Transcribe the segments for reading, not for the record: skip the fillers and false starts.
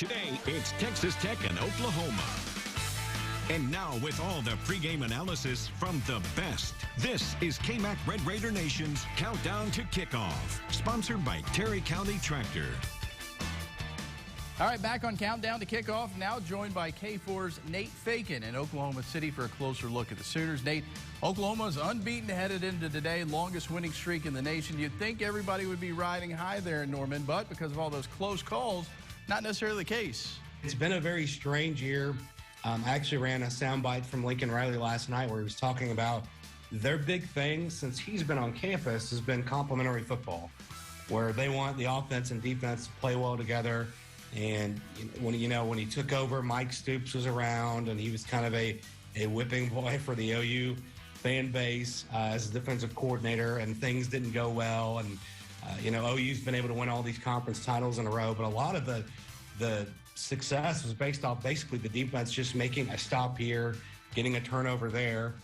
Today, it's Texas Tech and Oklahoma. And now, with all the pregame analysis from the best, this is KMAC Red Raider Nation's Countdown to Kickoff, sponsored by Terry County Tractor. All right, back on Countdown to Kickoff, now joined by K4's Nate Fakin in Oklahoma City for a closer look at the Sooners. Nate, Oklahoma's unbeaten headed into today, longest winning streak in the nation. You'd think everybody would be riding high there in Norman, but because of all those close calls, not necessarily the case. It's been a very strange year. I actually ran a soundbite from Lincoln Riley last night where he was talking about their big thing since he's been on campus has been complementary football, where they want the offense and defense to play well together. And when he took over, Mike Stoops was around, and he was kind of a whipping boy for the OU fan base as a defensive coordinator, and things didn't go well. And OU's been able to win all these conference titles in a row, but a lot of the success was based off basically the defense just making a stop here, getting a turnover there.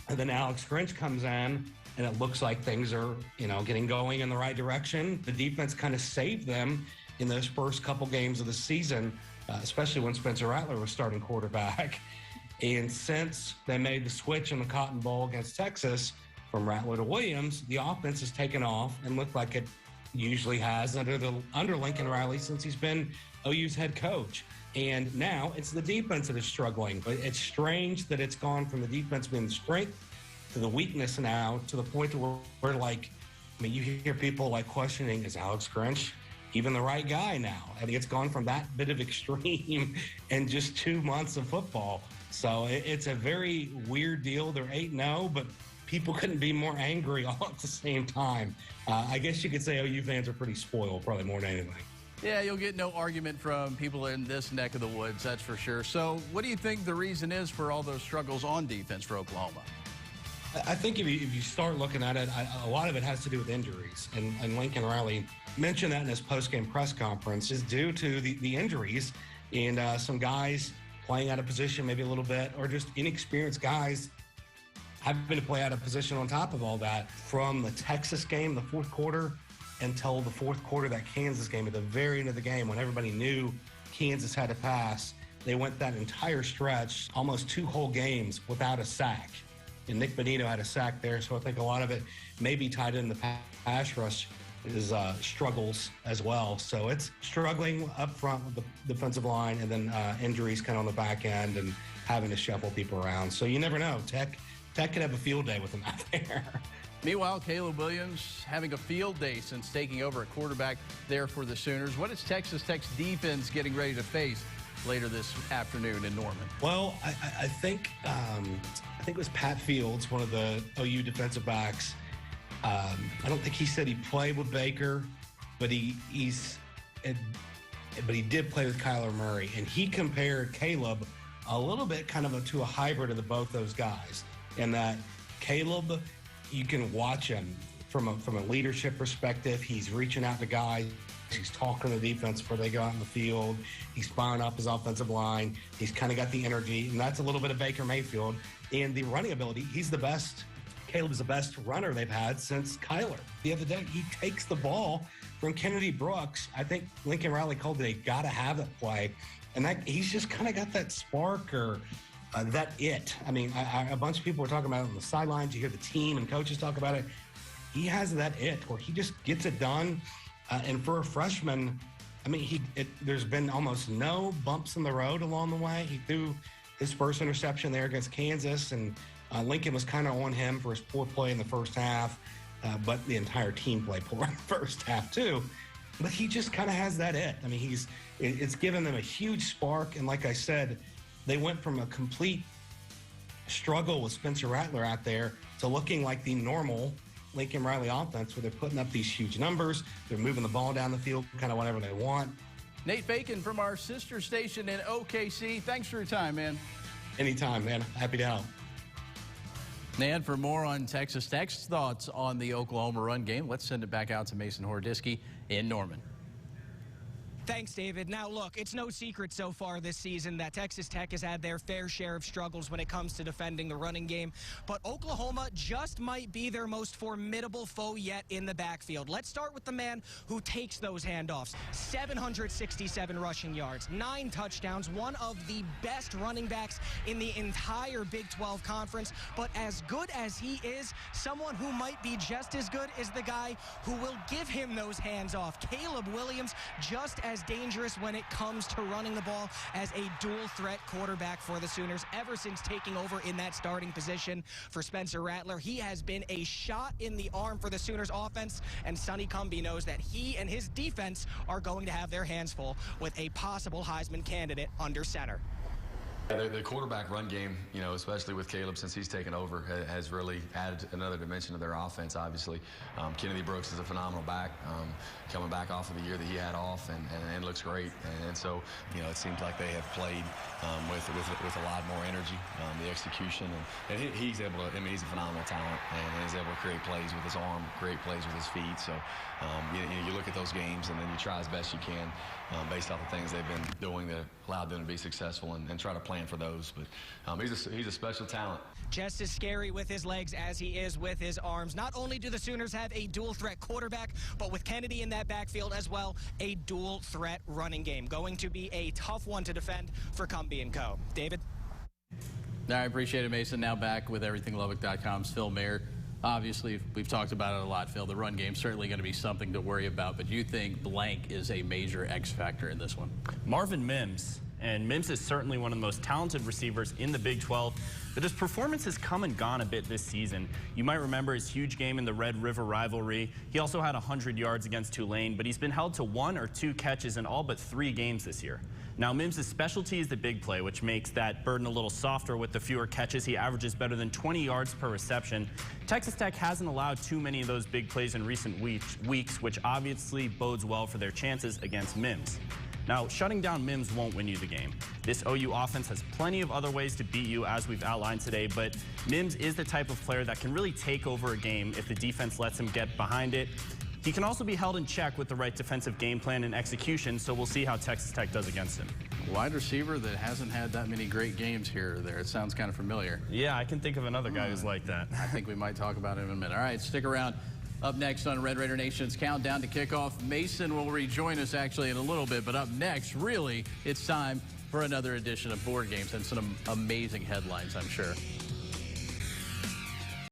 And then Alex Grinch comes in, and it looks like things are, getting going in the right direction. The defense kind of saved them in those first couple games of the season, especially when Spencer Rattler was starting quarterback. And since they made the switch in the Cotton Bowl against Texas from Rattler to Williams, the offense has taken off and looked like it usually has under Lincoln Riley since he's been OU's head coach. And now it's the defense that is struggling. But it's strange that it's gone from the defense being the strength to the weakness now, to the point where you hear people questioning, is Alex Grinch even the right guy now? I think it's gone from that bit of extreme in just 2 months of football. So it's a very weird deal. They're 8-0, but people couldn't be more angry all at the same time. I guess you could say OU fans are pretty spoiled, probably more than anything. Yeah, you'll get no argument from people in this neck of the woods, that's for sure. So what do you think the reason is for all those struggles on defense for Oklahoma? I think if you start looking at it, a lot of it has to do with injuries. And Lincoln Riley mentioned that in his post-game press conference, is due to the injuries and some guys playing out of position maybe a little bit, or just inexperienced guys having to play out of position on top of all that. From the Texas game, the fourth quarter, until the fourth quarter, that Kansas game, at the very end of the game when everybody knew Kansas had to pass, they went that entire stretch, almost 2 whole games without a sack. And Nick Bonino had a sack there, so I think a lot of it may be tied in the pass rush is struggles as well. So it's struggling up front with the defensive line, and then injuries kind of on the back end and having to shuffle people around. So you never know. Tech could have a field day with them out there. Meanwhile, Caleb Williams having a field day since taking over at quarterback there for the Sooners. What is Texas Tech's defense getting ready to face later this afternoon in Norman? Well, I think it was Pat Fields, one of the OU defensive backs. I don't think he said he played with Baker, but he did play with Kyler Murray, and he compared Caleb a little bit to a hybrid of both those guys. In that Caleb, you can watch him from a leadership perspective. He's reaching out to guys. He's talking to the defense before they go out in the field. He's firing up his offensive line. He's kind of got the energy, and that's a little bit of Baker Mayfield. And the running ability, he's the best. Caleb is the best runner they've had since Kyler. The other day, he takes the ball from Kennedy Brooks. I think Lincoln Riley called it a gotta-have-it play. And he's just kind of got that spark or that it. I mean, a bunch of people were talking about it on the sidelines. You hear the team and coaches talk about it. He has that it where he just gets it done. And for a freshman, I mean, there's been almost no bumps in the road along the way. He threw his first interception there against Kansas, and Lincoln was kind of on him for his poor play in the first half, but the entire team played poor in the first half too. But he just kind of has that it. I mean, it's given them a huge spark, and like I said, they went from a complete struggle with Spencer Rattler out there to looking like the normal Lincoln Riley offense, where they're putting up these huge numbers. They're moving the ball down the field kind of whenever they want. Nate Fakin from our sister station in OKC. Thanks for your time, man. Anytime, man. Happy to help. And for more on Texas Tech's thoughts on the Oklahoma run game, let's send it back out to Mason Horodisky in Norman. Thanks, David. Now, look, it's no secret so far this season that Texas Tech has had their fair share of struggles when it comes to defending the running game, but Oklahoma just might be their most formidable foe yet in the backfield. Let's start with the man who takes those handoffs. 767 rushing yards, 9 touchdowns, one of the best running backs in the entire Big 12 Conference, but as good as he is, someone who might be just as good is the guy who will give him those hands off. Caleb Williams, just as dangerous when it comes to running the ball as a dual threat quarterback for the Sooners. Ever since taking over in that starting position for Spencer Rattler, he has been a shot in the arm for the Sooners offense, and Sonny Cumbie knows that he and his defense are going to have their hands full with a possible Heisman candidate under center. The quarterback run game, especially with Caleb since he's taken over, has really added another dimension to their offense, obviously. Kennedy Brooks is a phenomenal back, coming back off of the year that he had off, and looks great. And so, it seems like they have played with a lot more energy, the execution. And he's able to, he's a phenomenal talent, and he's able to create plays with his arm, create plays with his feet. So, you look at those games, and then you try as best you can based off the things they've been doing that allowed them to be successful, and try to plan for those. But he's a special talent. Just as scary with his legs as he is with his arms. Not only do the Sooners have a dual threat quarterback, but with Kennedy in that backfield as well, a dual threat running game. Going to be a tough one to defend for Cumbie and co. David? I appreciate it, Mason. Now back with EverythingLubbock.com's Phil Mayer. Obviously, we've talked about it a lot, Phil. The run game's certainly going to be something to worry about, but you think blank is a major X factor in this one? Marvin Mims. And Mims is certainly one of the most talented receivers in the Big 12, but his performance has come and gone a bit this season. You might remember his huge game in the Red River rivalry. He also had 100 yards against Tulane, but he's been held to 1 or 2 catches in all but 3 games this year. Now, Mims' specialty is the big play, which makes that burden a little softer with the fewer catches. He averages better than 20 yards per reception. Texas Tech hasn't allowed too many of those big plays in recent weeks, which obviously bodes well for their chances against Mims. Now, shutting down Mims won't win you the game. This OU offense has plenty of other ways to beat you, as we've outlined today, but Mims is the type of player that can really take over a game if the defense lets him get behind it. He can also be held in check with the right defensive game plan and execution, so we'll see how Texas Tech does against him. Wide receiver that hasn't had that many great games here or there. It sounds kind of familiar. Yeah, I can think of another guy who's like that. I think we might talk about him in a minute. All right, stick around. Up next on Red Raider Nation's Countdown to Kickoff, Mason will rejoin us actually in a little bit, but up next, really, it's time for another edition of Board Games and some amazing headlines, I'm sure.